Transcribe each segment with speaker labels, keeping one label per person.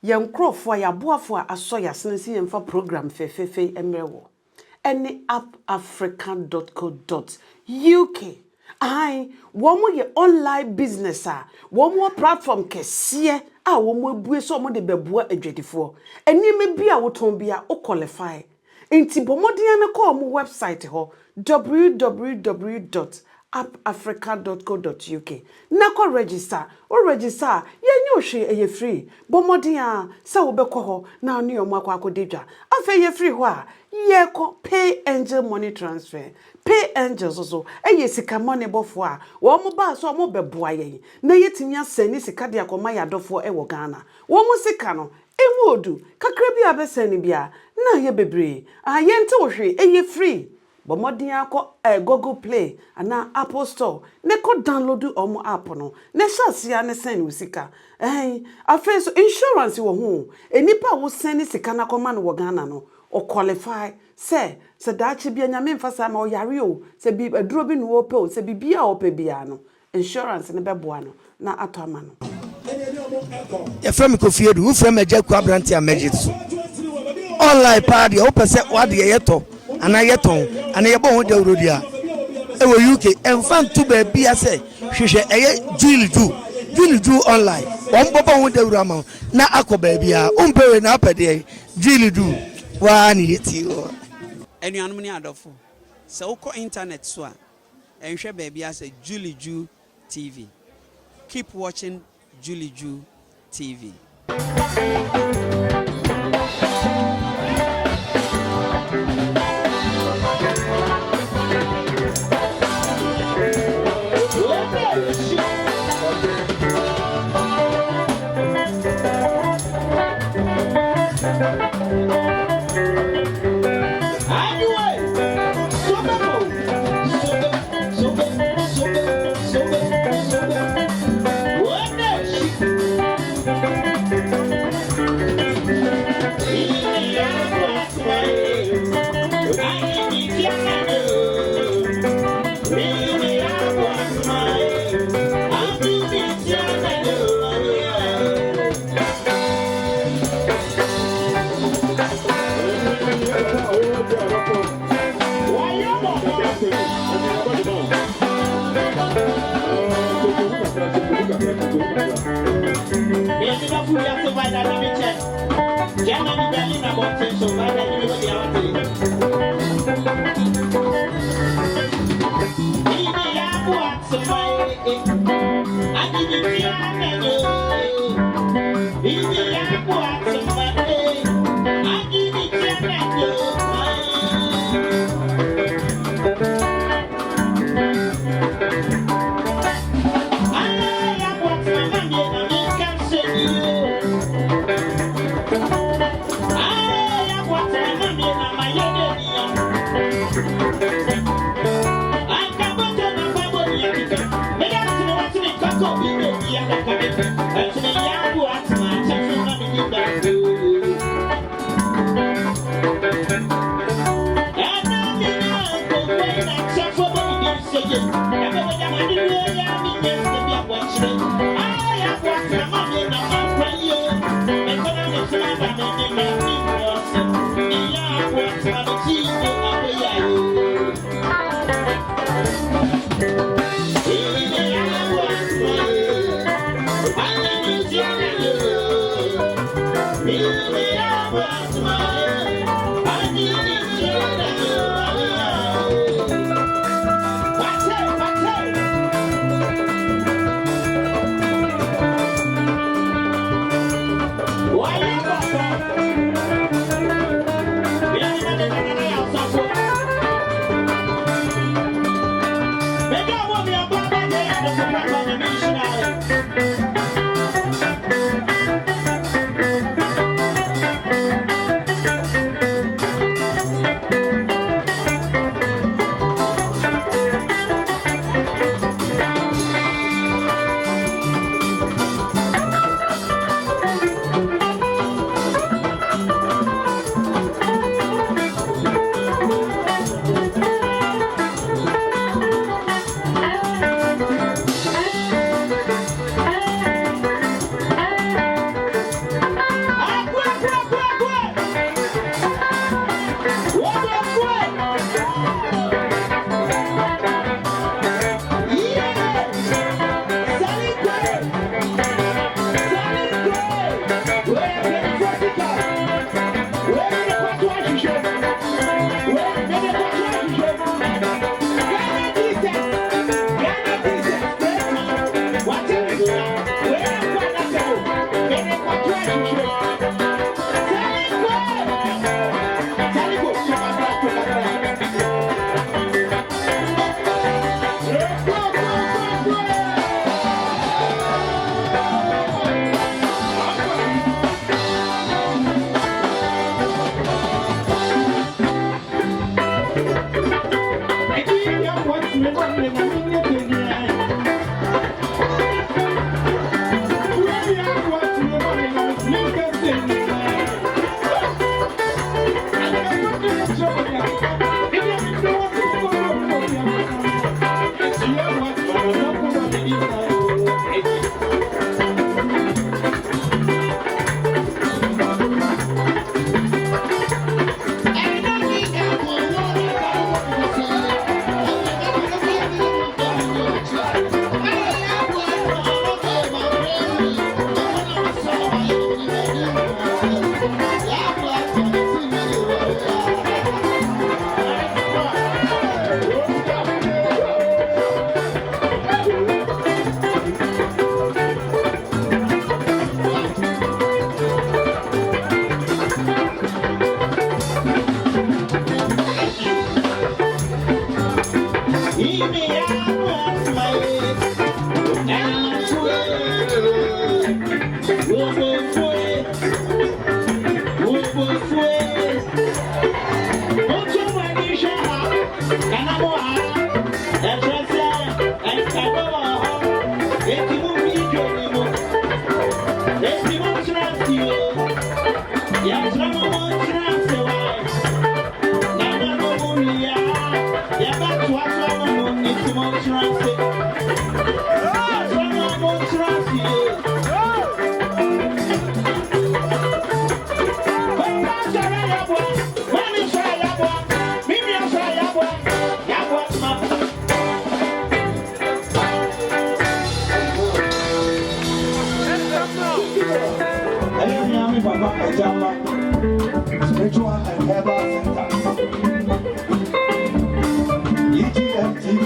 Speaker 1: Yankrofo ya boafo aso ya senesi yemfa program fefefe emrewo any appafrican.co.uk ai womo ye online business womo platform kese womo ebue so mo de beboa adwedifo enime bia woton bia o qualify enti bomodin na call mo website ho www.appafrica.co.uk na ko register yenye ohwe eye free bomodin a se wo bekọ ho na anu yomo akwakodedwa afa ye free ho a ye ko pay angel money transfer pay angels so eye sika money bofo a wo mo ba so mo beboa yen na yetimi asani sika de akoma yadofo e wo Ghana wo mo sika no emodu kakra bi abesani bia na ye bebre ayente ohwe eye free bomodin akọ Google Play ana Apple Store ne ko download omo app no ne shasia ne send usika afenso insurance wo ho enipa wo send sika na koma no wo Ghana no o qualify se dachi bia nyame mfasa ma o yare o se bi aduro bi no wo pe o se bibia o pe bia no insurance ne beboa no na ato ama no
Speaker 2: ye from Kofiedu wo from Ejaku Abranti Amagit online party o pese wa de yeto ana yeton ana yebo ho de urodia e wo UK enfan to ba bia se hwehwe eye Juu online won bobo ho de urama na akoba bia umpewe na apede Juu wa ni yeti o
Speaker 3: enuanum ni adofo se wo ko internet so a enhwe ba bia se Juu TV. Keep watching Juu TV.
Speaker 4: Spiritual and Herbal Center. Juu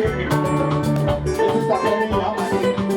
Speaker 4: Tv. This is the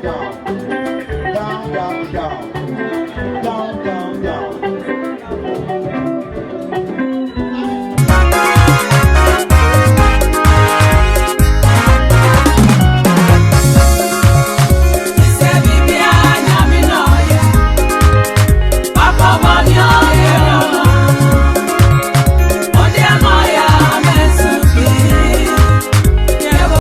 Speaker 4: down.